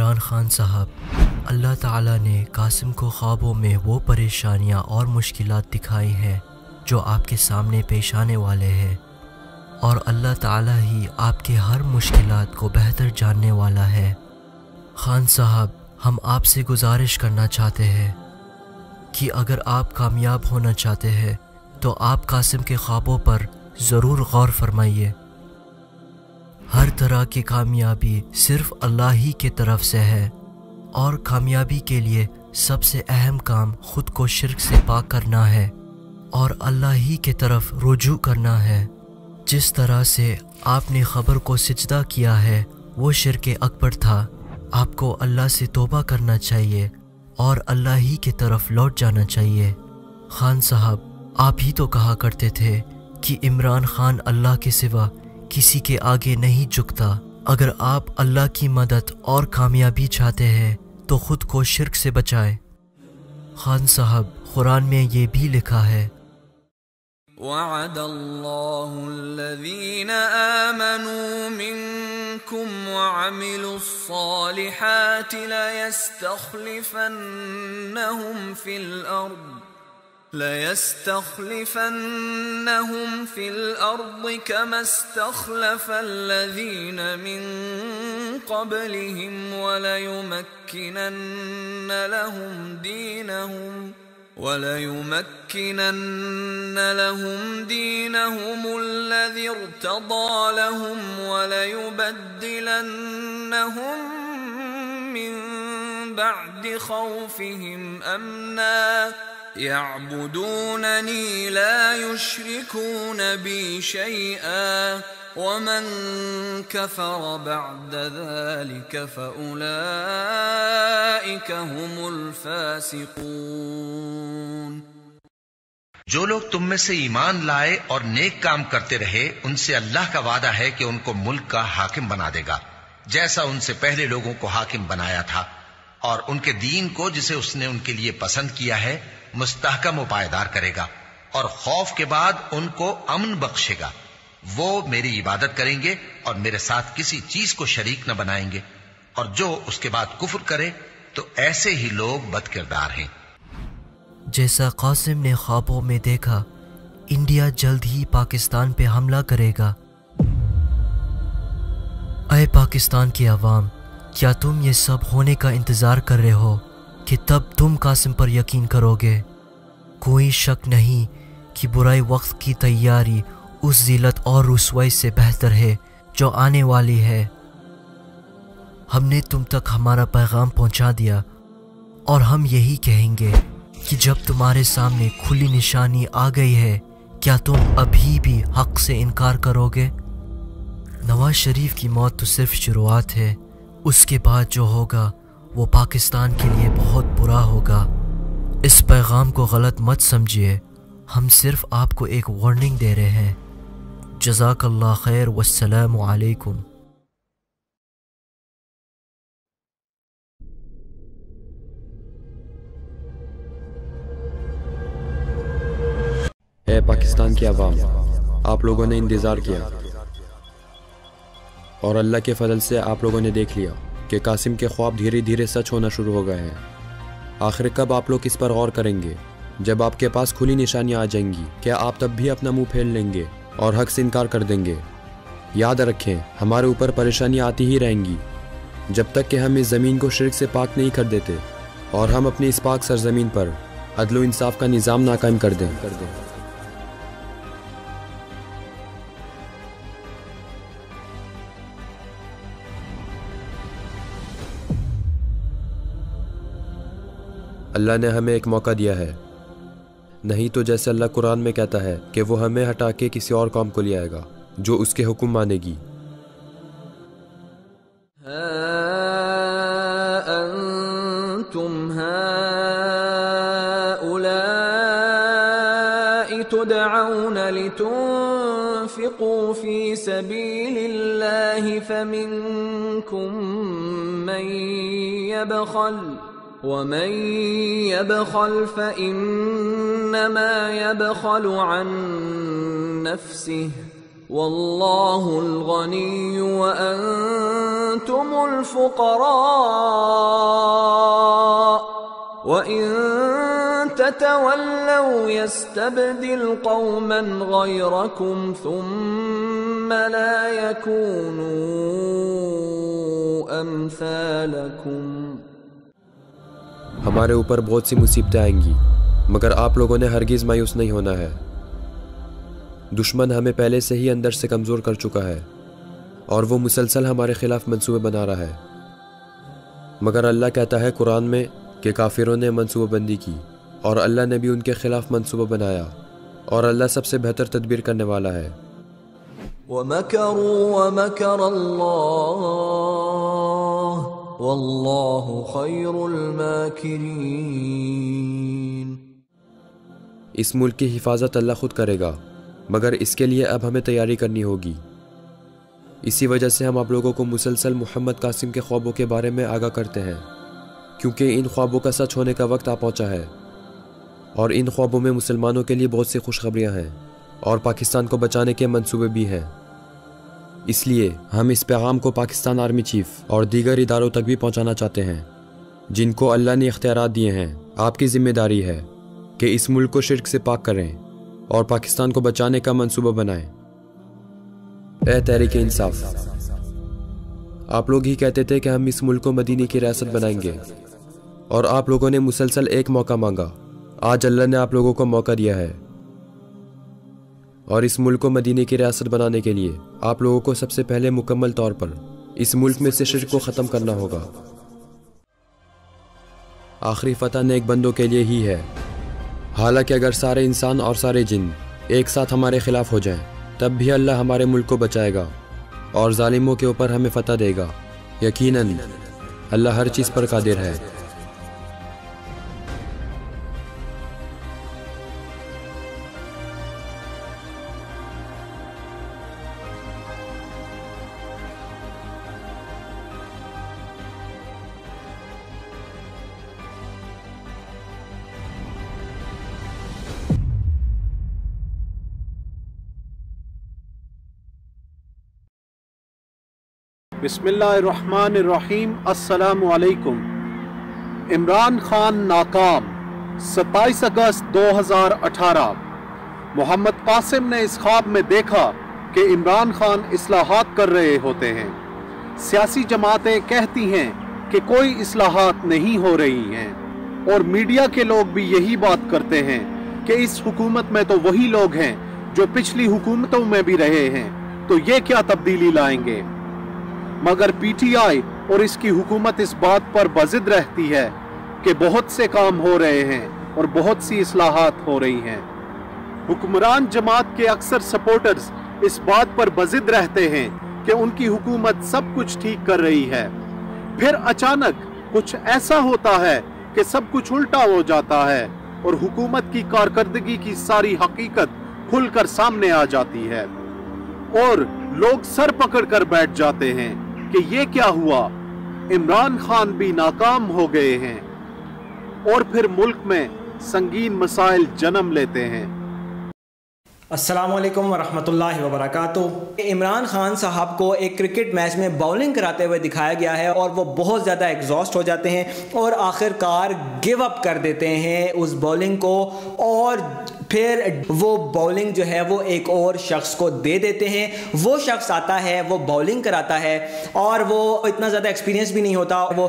عمران خان صاحب، اللہ تعالیٰ نے قاسم کو خوابوں میں وہ پریشانیاں اور مشکلات دکھائی ہیں جو آپ کے سامنے پیش آنے والے ہیں، اور اللہ تعالیٰ ہی آپ کے ہر مشکلات کو بہتر جاننے والا ہے۔ خان صاحب، ہم آپ سے گزارش کرنا چاہتے ہیں کہ اگر آپ کامیاب ہونا چاہتے ہیں تو آپ قاسم کے خوابوں پر ضرور غور فرمائیے۔ ہر طرح کی کامیابی صرف اللہ ہی کی طرف سے ہے، اور کامیابی کے لیے سب سے اہم کام خود کو شرک سے پاک کرنا ہے اور اللہ ہی کی طرف رجوع کرنا ہے۔ جس طرح سے آپ نے خبر کو سجدہ کیا ہے وہ شرک اکبر تھا۔ آپ کو اللہ سے توبہ کرنا چاہیے اور اللہ ہی کی طرف لوٹ جانا چاہیے۔ خان صاحب، آپ ہی تو کہا کرتے تھے کہ عمران خان اللہ کے سوا کسی کے آگے نہیں جھکتا۔ اگر آپ اللہ کی مدد اور کامیابی چاہتے ہیں تو خود کو شرک سے بچائیں۔ خان صاحب، قرآن میں یہ بھی لکھا ہے، وعد اللہ الذین آمنوا منکم وعملوا الصالحات لَيَسْتَخْلِفَنَّهُمْ فِي الْأَرْضِ كَمَا اسْتَخْلَفَ الَّذِينَ مِنْ قَبْلِهِمْ وَلَيُمَكِّنَنَّ لَهُمْ دِينَهُمُ الَّذِي ارْتَضَىٰ لَهُمْ وَلَيُبَدِّلَنَّهُمْ مِنْ بَعْدِ خَوْفِهِمْ أَمْنًا يَعْبُدُونَنِي لَا يُشْرِكُونَ بِي شَيْئًا وَمَنْ كَفَرَ بَعْدَ ذَلِكَ فَأُولَئِكَ هُمُ الْفَاسِقُونَ۔ جو لوگ تم میں سے ایمان لائے اور نیک کام کرتے رہے، ان سے اللہ کا وعدہ ہے کہ ان کو ملک کا حاکم بنا دے گا، جیسا ان سے پہلے لوگوں کو حاکم بنایا تھا، اور ان کے دین کو جسے اس نے ان کے لیے پسند کیا ہے مستحکم و پائیدار کرے گا، اور خوف کے بعد ان کو امن بخشے گا۔ وہ میری عبادت کریں گے اور میرے ساتھ کسی چیز کو شریک نہ بنائیں گے، اور جو اس کے بعد کفر کرے تو ایسے ہی لوگ بد کردار ہیں۔ جیسا قاسم نے خوابوں میں دیکھا، انڈیا جلد ہی پاکستان پہ حملہ کرے گا۔ اے پاکستان کے عوام، کیا تم یہ سب ہونے کا انتظار کر رہے ہو کہ تب تم قاسم پر یقین کرو گے؟ کوئی شک نہیں کہ برائی وقت کی تیاری اس ذلت اور رسوائی سے بہتر ہے جو آنے والی ہے۔ ہم نے تم تک ہمارا پیغام پہنچا دیا، اور ہم یہی کہیں گے کہ جب تمہارے سامنے کھلی نشانی آ گئی ہے، کیا تم ابھی بھی حق سے انکار کرو گے؟ نواز شریف کی موت تو صرف شروعات ہے، اس کے بعد جو ہوگا وہ پاکستان کے لیے بہت برا ہوگا۔ اس پیغام کو غلط مت سمجھیے، ہم صرف آپ کو ایک وارننگ دے رہے ہیں۔ جزاک اللہ خیر، والسلام علیکم۔ اے پاکستان کی عوام، آپ لوگوں نے انتظار کیا، اور اللہ کے فضل سے آپ لوگوں نے دیکھ لیا کہ قاسم کے خواب دھیرے دھیرے سچ ہونا شروع ہو گئے ہیں۔ آخر کب آپ لوگ اس پر غور کریں گے؟ جب آپ کے پاس کھلی نشانیاں آ جائیں گی، کیا آپ تب بھی اپنا منہ پھیر لیں گے اور حق سے انکار کر دیں گے؟ یاد رکھیں، ہمارے اوپر پریشانیاں آتی ہی رہیں گی جب تک کہ ہم اس زمین کو شرک سے پاک نہیں کر دیتے اور ہم اپنی اس پاک سرزمین پر عدل و انصاف کا نظام ناقائم کر دیں۔ اللہ نے ہمیں ایک موقع دیا ہے، نہیں تو جیسے اللہ قرآن میں کہتا ہے کہ وہ ہمیں ہٹا کے کسی اور قوم کو لے آئے گا جو اس کے حکم مانے گی۔ انتم هؤلاء تدعون لتنفقوا في سبيل الله فمنكم من يبخل ومن يبخل فإنما يبخل عن نفسه واللہ الغنی وانتم الفقراء وَإِن تَتَوَلَّوْا يَسْتَبْدِلْ قَوْمًا غَيْرَكُمْ ثُمَّ لَا يَكُونُوا أَمْثَالَكُمْ۔ ہمارے اوپر بہت سی مصیبتیں آئیں گی، مگر آپ لوگوں نے ہرگز مایوس نہیں ہونا ہے۔ دشمن ہمیں پہلے سے ہی اندر سے کمزور کر چکا ہے اور وہ مسلسل ہمارے خلاف منصوبے بنا رہا ہے، مگر اللہ کہتا ہے قرآن میں کہ کافروں نے منصوبہ بندی کی اور اللہ نے بھی ان کے خلاف منصوبہ بنایا، اور اللہ سب سے بہتر تدبیر کرنے والا ہے۔ وَمَكَرُوا وَمَكَرَ اللَّهُ وَاللَّهُ خَيْرُ الْمَاكِرِينَ۔ اس ملک کی حفاظت اللہ خود کرے گا، مگر اس کے لیے اب ہمیں تیاری کرنی ہوگی۔ اسی وجہ سے ہم آپ لوگوں کو مسلسل محمد قاسم کے خوابوں کے بارے میں آگاہ کرتے ہیں، کیونکہ ان خوابوں کا سچ ہونے کا وقت آ پہنچا ہے، اور ان خوابوں میں مسلمانوں کے لیے بہت سی خوشخبریاں ہیں اور پاکستان کو بچانے کے منصوبے بھی ہیں۔ اس لیے ہم اس پیغام کو پاکستان آرمی چیف اور دیگر اداروں تک بھی پہنچانا چاہتے ہیں جن کو اللہ نے اختیارات دیے ہیں۔ آپ کی ذمہ داری ہے کہ اس ملک کو شرک سے پاک کریں اور پاکستان کو بچانے کا منصوبہ بنائیں۔ اے تحریک انصاف، آپ لوگ ہی کہتے تھے کہ ہم اس ملک کو مدینے کی ریاست بنائیں گے، اور آپ لوگوں نے مسلسل ایک موقع مانگا۔ آج اللہ نے آپ لوگوں کو موقع دیا ہے، اور اس ملک کو مدینے کی ریاست بنانے کے لیے آپ لوگوں کو سب سے پہلے مکمل طور پر اس ملک میں سے شرک کو ختم کرنا ہوگا۔ آخری فتح نیک بندوں کے لیے ہی ہے، حالانکہ اگر سارے انسان اور سارے جن ایک ساتھ ہمارے خلاف ہو جائیں تب بھی اللہ ہمارے ملک کو بچائے گا اور ظالموں کے اوپر ہمیں فتح دے گا۔ یقیناً اللہ ہر چیز پر قادر ہے۔ بسم اللہ الرحمن الرحیم۔ السلام علیکم۔ عمران خان ناکام، 27 اگست 2018۔ محمد قاسم نے اس خواب میں دیکھا کہ عمران خان اصلاحات کر رہے ہوتے ہیں۔ سیاسی جماعتیں کہتی ہیں کہ کوئی اصلاحات نہیں ہو رہی ہیں، اور میڈیا کے لوگ بھی یہی بات کرتے ہیں کہ اس حکومت میں تو وہی لوگ ہیں جو پچھلی حکومتوں میں بھی رہے ہیں، تو یہ کیا تبدیلی لائیں گے؟ مگر پی ٹی آئی اور اس کی حکومت اس بات پر بضد رہتی ہے کہ بہت سے کام ہو رہے ہیں اور بہت سی اصلاحات ہو رہی ہیں۔ حکمران جماعت کے اکثر سپورٹرز اس بات پر بضد رہتے ہیں کہ ان کی حکومت سب کچھ ٹھیک کر رہی ہے، پھر اچانک کچھ ایسا ہوتا ہے کہ سب کچھ الٹا ہو جاتا ہے اور حکومت کی کارکردگی کی ساری حقیقت کھل کر سامنے آ جاتی ہے، اور لوگ سر پکڑ کر بیٹھ جاتے ہیں کہ یہ کیا ہوا، عمران خان بھی ناکام ہو گئے ہیں، اور پھر ملک میں سنگین مسائل جنم لیتے ہیں۔ السلام علیکم ورحمۃ اللہ وبرکاتہ۔ عمران خان صاحب کو ایک کرکٹ میچ میں باؤلنگ کراتے ہوئے دکھایا گیا ہے، اور وہ بہت زیادہ ایگزاسٹ ہو جاتے ہیں اور آخر کار گیو اپ کر دیتے ہیں اس باؤلنگ کو، اور پھر وہ باؤلنگ جو ہے وہ ایک اور شخص کو دے دیتے ہیں۔ وہ شخص آتا ہے، وہ باؤلنگ کراتا ہے، اور وہ اتنا زیادہ ایکسپیرینس بھی نہیں ہوتا، وہ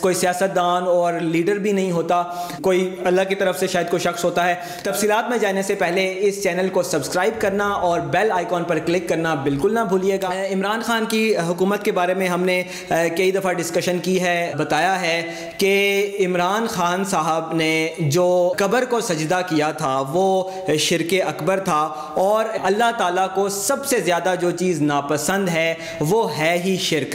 کوئی سیاستدان اور لیڈر بھی نہیں ہوتا، کوئی اللہ کی طرف سے شاید کوئی شخص ہوتا ہے۔ تفصیلات میں جانے سے پہلے اس چینل کو سبسکرائب کرنا اور بیل آئیکن پر کلک کرنا بالکل نہ بھولیے گا۔ عمران خان کی حکومت کے بارے میں ہم نے کئی دفعہ ڈسکشن کی ہے، بتایا ہے کہ عمران خان صاحب نے جو قبر کو سجدہ کیا تھا وہ شرک اکبر تھا، اور اللہ تعالیٰ کو سب سے زیادہ جو چیز ناپسند ہے وہ ہے ہی شرک۔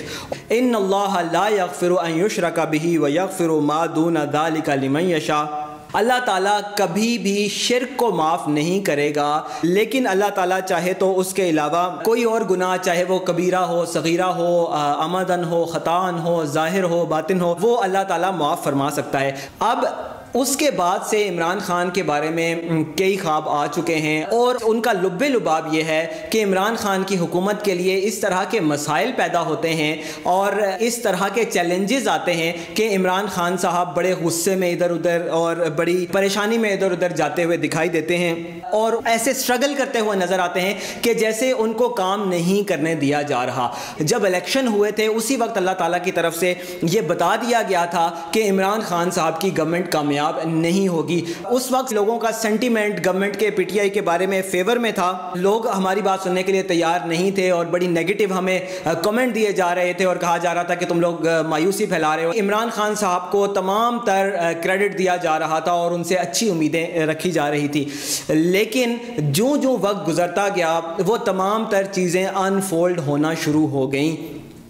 ان اللہ لا یغفر ان یشرک بہ ویغفر ما دون ذلک لمن یشاء۔ اللہ تعالیٰ کبھی بھی شرک کو معاف نہیں کرے گا، لیکن اللہ تعالیٰ چاہے تو اس کے علاوہ کوئی اور گناہ، چاہے وہ کبیرہ ہو، صغیرہ ہو، عمدن ہو، خطاً ہو، ظاہر ہو، باطن ہو، وہ اللہ تعالیٰ معاف فرما سکتا ہے۔ اب اس کے بعد سے عمران خان کے بارے میں کئی خواب آ چکے ہیں اور ان کا لب لباب یہ ہے کہ عمران خان کی حکومت کے لیے اس طرح کے مسائل پیدا ہوتے ہیں اور اس طرح کے چیلنجز آتے ہیں کہ عمران خان صاحب بڑے غصے میں ادھر ادھر اور بڑی پریشانی میں ادھر ادھر جاتے ہوئے دکھائی دیتے ہیں اور ایسے سٹرگل کرتے ہوئے نظر آتے ہیں کہ جیسے ان کو کام نہیں کرنے دیا جا رہا. جب الیکشن ہوئے تھے اسی وقت اللہ تعالیٰ کی طرف سے یہ بتا دیا گیا تھا کہ عمران خان صاحب کی گورنمنٹ کامیاب نہیں ہوگی. اس وقت لوگوں کا سینٹیمنٹ گورنمنٹ کے پی ٹی آئی کے بارے میں فیور میں تھا, لوگ ہماری بات سننے کے لیے تیار نہیں تھے اور بڑی نیگیٹو ہمیں کمنٹ دیے جا رہے تھے اور کہا جا رہا تھا کہ تم لوگ مایوسی پھیلا رہے ہو. عمران خان صاحب کو تمام تر کریڈٹ دیا جا رہا تھا اور ان سے اچھی امیدیں رکھی جا رہی تھی, لیکن جو وقت گزرتا گیا وہ تمام تر چیزیں انفولڈ ہونا شروع ہو گئیں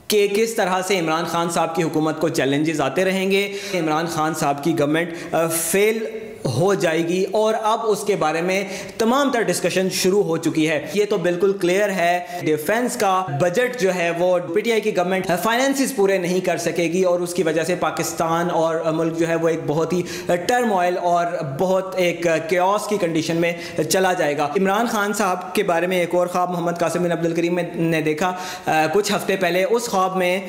کہ کس طرح سے عمران خان صاحب کی حکومت کو چیلنجز آتے رہیں گے. عمران خان صاحب کی گورنمنٹ فیل ہو جائے گی اور اب اس کے بارے میں تمام تر ڈسکشن شروع ہو چکی ہے. یہ تو بالکل کلیئر ہے ڈیفنس کا بجٹ جو ہے وہ پی ٹی آئی کی گورنمنٹ فائنینسز پورے نہیں کر سکے گی اور اس کی وجہ سے پاکستان اور ملک جو ہے وہ ایک بہت ہی ٹرموائل اور بہت ایک کیوس کی کنڈیشن میں چلا جائے گا. عمران خان صاحب کے بارے میں ایک اور خواب محمد قاسم بن عبدالکریم نے دیکھا کچھ ہفتے پہلے. اس خواب میں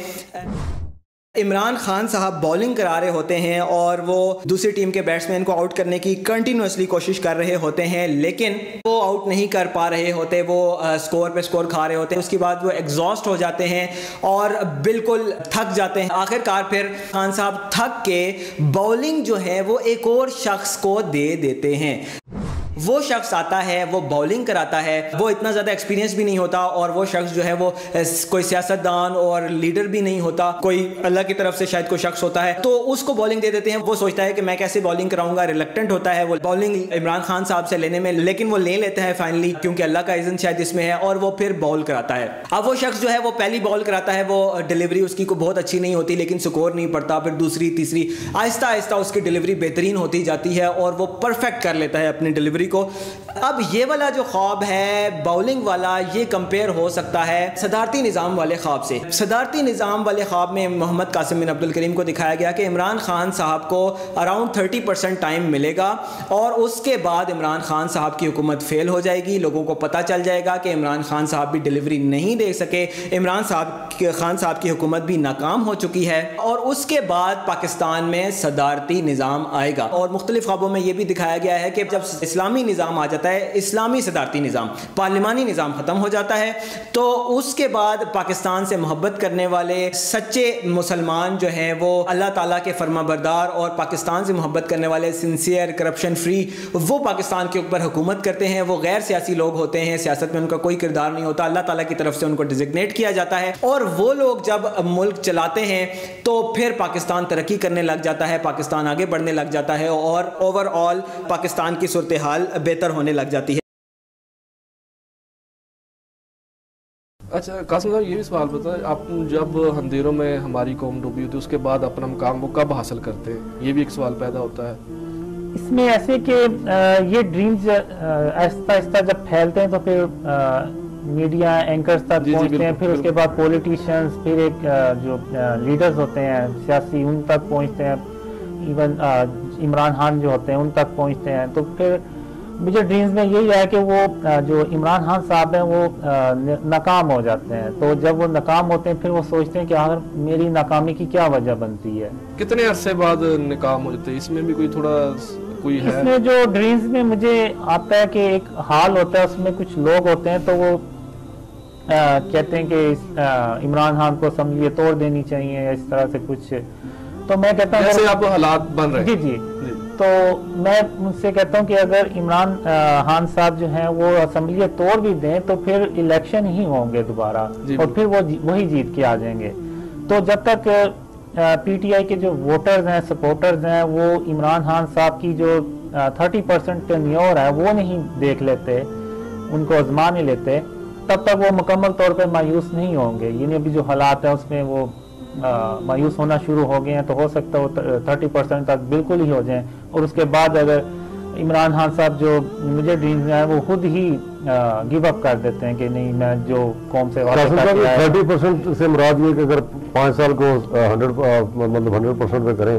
عمران خان صاحب بولنگ کرا رہے ہوتے ہیں اور وہ دوسری ٹیم کے بیٹسمین کو آؤٹ کرنے کی کنٹینیوسلی کوشش کر رہے ہوتے ہیں, لیکن وہ آؤٹ نہیں کر پا رہے ہوتے, وہ سکور پہ سکور کھا رہے ہوتے ہیں. اس کے بعد وہ ایگزاسٹ ہو جاتے ہیں اور بالکل تھک جاتے ہیں. آخر کار پھر خان صاحب تھک کے بولنگ جو ہے وہ ایک اور شخص کو دے دیتے ہیں. وہ شخص آتا ہے, وہ بولنگ کراتا ہے, وہ اتنا زیادہ ایکسپیرینس بھی نہیں ہوتا اور وہ شخص جو ہے وہ کوئی سیاستدان اور لیڈر بھی نہیں ہوتا, کوئی اللہ کی طرف سے شاید کوئی شخص ہوتا ہے, تو اس کو بولنگ دے دیتے ہیں. وہ سوچتا ہے کہ میں کیسے بولنگ کراؤں گا, ریلیکٹنٹ ہوتا ہے وہ بولنگ عمران خان صاحب سے لینے میں, لیکن وہ لے لیتا ہے فائنلی کیونکہ اللہ کا اذن شاید اس میں ہے اور وہ پھر بال کراتا ہے. اب وہ شخص جو ہے وہ پہلی بال کراتا ہے, وہ ڈیلیوری اس کی کو بہت اچھی نہیں ہوتی لیکن سکور نہیں پڑتا. پھر دوسری تیسری آہستہ آہستہ اس کی ڈیلیوری بہترین ہوتی جاتی ہے اور وہ پرفیکٹ کر لیتا ہے اپنی ڈیلیوری کو. اب یہ والا جو خواب ہے باؤلنگ والا, یہ کمپیئر ہو سکتا ہے صدارتی نظام والے خواب سے. صدارتی نظام والے خواب میں محمد قاسم بن عبدالکریم کو دکھایا گیا کہ عمران خان صاحب کو اراؤنڈ 30% ٹائم ملے گا اور اس کے بعد عمران خان صاحب کی حکومت فیل ہو جائے گی. لوگوں کو پتہ چل جائے گا کہ عمران خان صاحب بھی ڈیلیوری نہیں دے سکے, عمران خان صاحب کی حکومت بھی ناکام ہو چکی ہے اور اس کے بعد پاکستان میں صدارتی نظام آئے گا. اور مختلف خوابوں میں یہ بھی دکھایا گیا ہے کہ جب اسلامی نظام آ جاتا ہے, اسلامی صدارتی نظام, پارلیمانی نظام ختم ہو جاتا ہے, تو اس کے بعد پاکستان سے محبت کرنے والے سچے مسلمان جو ہیں وہ اللہ تعالیٰ کے فرما بردار اور پاکستان سے محبت کرنے والے سنسیئر کرپشن فری, وہ پاکستان کے اوپر حکومت کرتے ہیں. وہ غیر سیاسی لوگ ہوتے ہیں, سیاست میں ان کا کوئی کردار نہیں ہوتا, اللہ تعالیٰ کی طرف سے ان کو ڈیزگنیٹ کیا جاتا ہے اور وہ لوگ جب ملک چلاتے ہیں تو پھر پاکستان ترقی کرنے لگ جاتا ہے, پاکستان آگے بڑھنے لگ جاتا ہے اور اوور آل پاکستان کی صورتحال بہتر ہونے لگ جاتی ہے. اچھا قاسم صاحب یہ بھی سوال بتائیں, آپ جب اندھیروں میں ہماری قوم ڈوبی ہوتی ہے اس کے بعد اپنا مقام وہ کب حاصل کرتے ہیں, یہ بھی ایک سوال پیدا ہوتا ہے. اس میں ایسے کہ یہ ڈریمز آہستہ آہستہ جب پھیلتے ہیں تو پھر میڈیا اینکرز تک پہنچتے ہیں, پھر اس کے بعد پولیٹیشینز, پھر ایک جو لیڈرز ہوتے ہیں سیاسی ان تک پہنچتے ہیں, ایون عمران خان جو ہوتے ہیں ان تک پہنچتے ہیں. تو پھر مجھے ڈریمز میں یہی ہے کہ وہ جو عمران خان صاحب ہیں وہ ناکام ہو جاتے ہیں. تو جب وہ ناکام ہوتے ہیں پھر وہ سوچتے ہیں کہ آخر میری ناکامی کی کیا وجہ بنتی ہے. کتنے عرصے بعد ناکام ہو جاتے ہیں, اس میں بھی کوئی تھوڑا کوئی ہے؟ اس میں جو ڈریمز میں مجھے آتا ہے کہ ایک حال ہوتا ہے, اس میں کچھ لوگ ہوتے ہیں تو وہ کہتے ہیں کہ عمران خان کو اسمبلی توڑ دینی چاہیے, اس طرح سے کچھ. تو میں کہتا ہوں جیسے آپ حالات بن رہے ہیں. جی تو میں ان سے کہتا ہوں کہ اگر عمران خان صاحب جو ہیں وہ اسمبلی توڑ بھی دیں تو پھر الیکشن ہی ہوں گے دوبارہ اور پھر وہ وہی جیت کے آ جائیں گے. تو جب تک پی ٹی آئی کے جو ووٹرز ہیں, سپورٹرز ہیں, وہ عمران خان صاحب کی جو 30% ٹینیور ہے وہ نہیں دیکھ لیتے, ان کو آزما نہیں لیتے, تب تک وہ مکمل طور پہ مایوس نہیں ہوں گے. یعنی ابھی جو حالات ہیں اس میں وہ مایوس ہونا شروع ہو گئے ہیں, تو ہو سکتا ہے وہ 30% تک بالکل ہی ہو جائیں. اور اس کے بعد اگر عمران خان صاحب جو مجھے ڈریمز ہیں وہ خود ہی گیو اپ کر دیتے ہیں کہ نہیں میں جو قوم سے 30% سے مراد یہ کہ اگر 5 سال کو 100% پہ کریں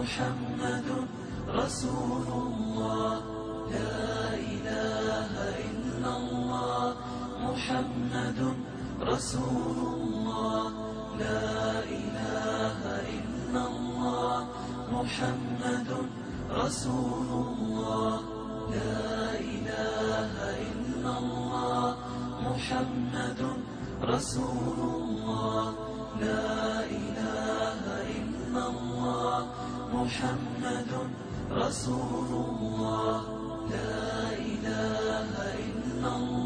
محمد رسول